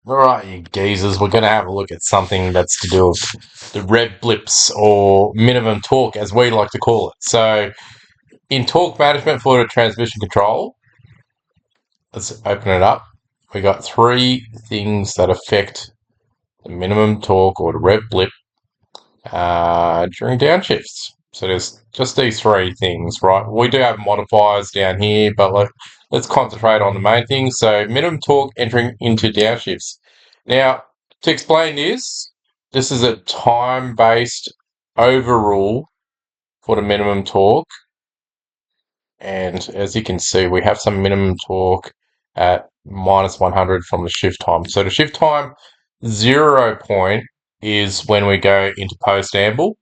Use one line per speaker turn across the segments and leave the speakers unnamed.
Alright, you geezers, we're going to have a look at something that's to do with the rev blips or minimum torque, as we like to call it. So, in torque management for the transmission control, let's open it up. We got three things that affect the minimum torque or the rev blip during downshifts. So there's just these three things, right? We do have modifiers down here, but let's concentrate on the main thing. So minimum torque entering into downshifts. Now, to explain this is a time-based overrule for the minimum torque. And as you can see, we have some minimum torque at minus 100 from the shift time. So the shift time 0 point is when we go into post amble,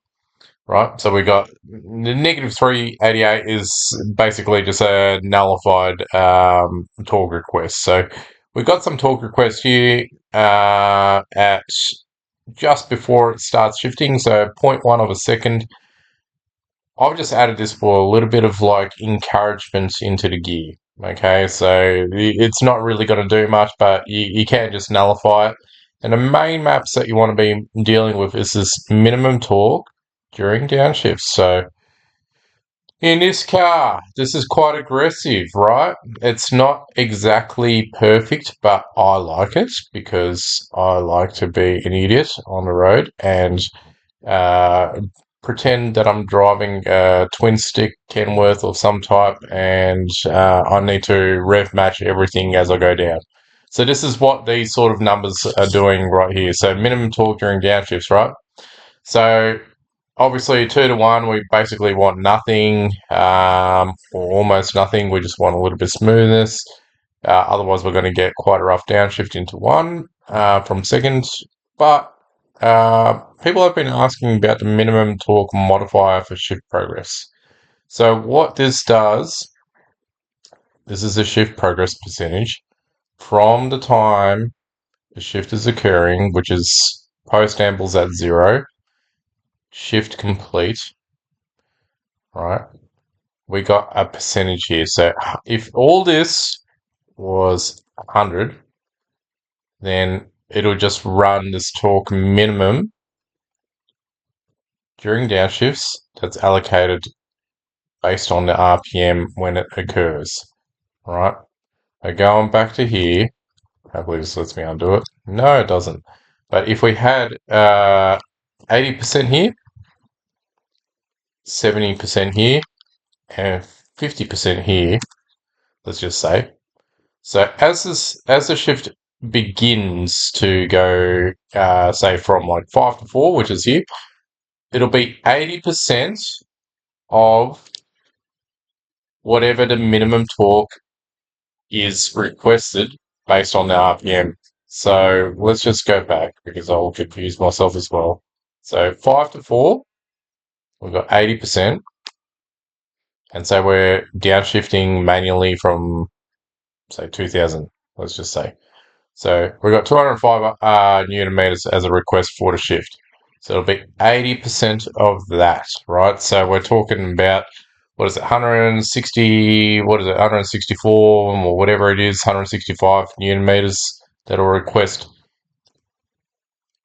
right? So we got the negative 388 is basically just a nullified torque request. So we got some torque requests here at just before it starts shifting, so 0.1 of a second. I've just added this for a little bit of like encouragement into the gear. Okay, so it's not really going to do much, but you can just nullify it. And the main maps that you want to be dealing with is this minimum torque during downshifts. So in this car, this is quite aggressive, right? It's not exactly perfect, but I like it because I like to be an idiot on the road and uh, pretend that I'm driving a twin stick Kenworth of some type and I need to rev match everything as I go down. So this is what these sort of numbers are doing right here. So minimum torque during downshifts, right? So obviously 2 to 1, we basically want nothing or almost nothing. We just want a little bit of smoothness. Otherwise, we're going to get quite a rough downshift into 1 from second. But people have been asking about the minimum torque modifier for shift progress. So what this does, this is a shift progress percentage from the time the shift is occurring, which is post ambles at 0, shift complete, right? We got a percentage here. So if all this was 100, then it'll just run this torque minimum during downshifts that's allocated based on the RPM when it occurs. Right? So going back to here, hopefully this lets me undo it. No, it doesn't. But if we had 80% here, 70% here, and 50% here, let's just say. So as the shift begins to go, say from like 5 to 4, which is here, it'll be 80% of whatever the minimum torque is requested based on the RPM. So let's just go back because I'll confuse myself as well. So 5 to 4, we've got 80%. And so we're downshifting manually from, say, 2000, let's just say. So we've got 205 Newton meters as a request for the shift. So it'll be 80% of that, right? So we're talking about, what is it, 160, what is it, 164 or whatever it is, 165 Newton meters that'll request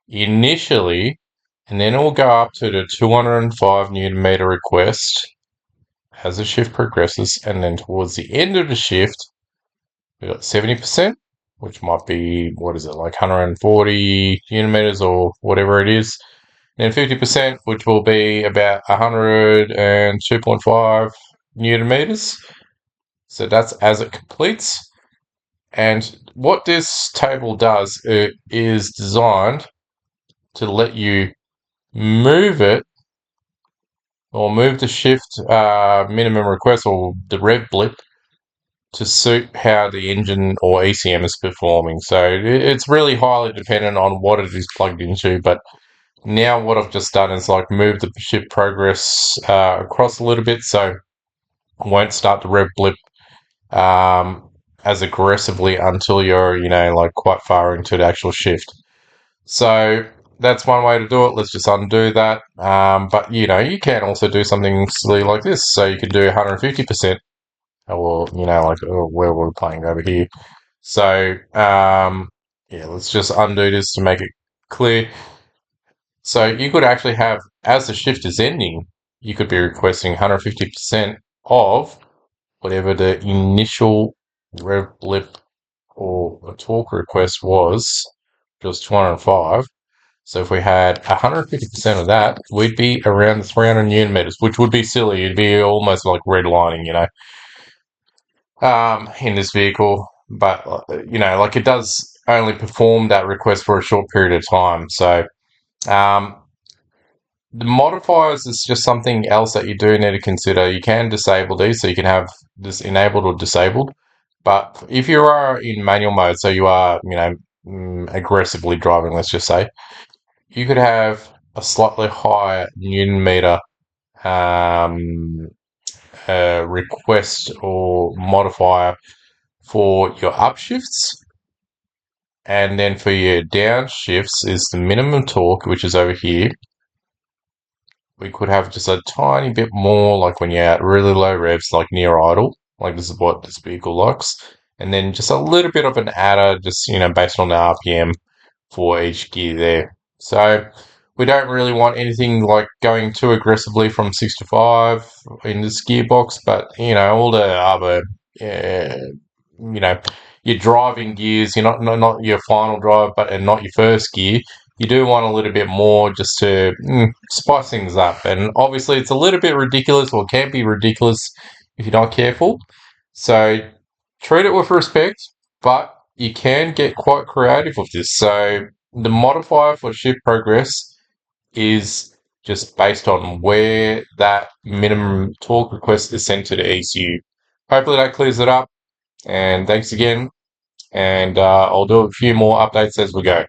initially, and then it'll go up to the 205 Newton meter request as the shift progresses, and then towards the end of the shift, we've got 70%, which might be, what is it, like 140 Newton meters or whatever it is. And 50%, which will be about 102.5 Newton meters. So that's as it completes. And what this table does, it is designed to let you move it or move the shift minimum request or the rev blip to suit how the engine or ECM is performing. So it's really highly dependent on what it is plugged into. But now what I've just done is like move the shift progress across a little bit, so I won't start the rev blip as aggressively until you're, like quite far into the actual shift. So that's one way to do it. Let's just undo that. But you can also do something silly like this. So you can do 150%, or like where we're playing over here. So Yeah, let's just undo this to make it clear. So you could actually have, as the shift is ending, you could be requesting 150% of whatever the initial rev blip or a torque request was, which was 205. So if we had 150% of that, we'd be around the 300 newton meters, which would be silly. It'd be almost like redlining, in this vehicle. But, like it does only perform that request for a short period of time. So um, the modifiers is just something else that you do need to consider. You can disable these, so you can have this enabled or disabled. But if you are in manual mode, so you are, aggressively driving, let's just say, you could have a slightly higher Newton meter um, request or modifier for your upshifts, and then for your downshifts is the minimum torque, which is over here. We could have just a tiny bit more, like when you're at really low revs, like near idle, like this is what this vehicle likes, and then just a little bit of an adder, just based on the RPM for each gear there. So we don't really want anything like going too aggressively from 6 to 5 in this gearbox, but all the other, uh, you know, your driving gears, you're not your final drive, but and not your first gear. You do want a little bit more just to spice things up, and obviously it's a little bit ridiculous, or can be ridiculous if you're not careful. So treat it with respect, but you can get quite creative with this. So the modifier for shift progress is just based on where that minimum torque request is sent to the ECU. Hopefully that clears it up. And thanks again. And I'll do a few more updates as we go.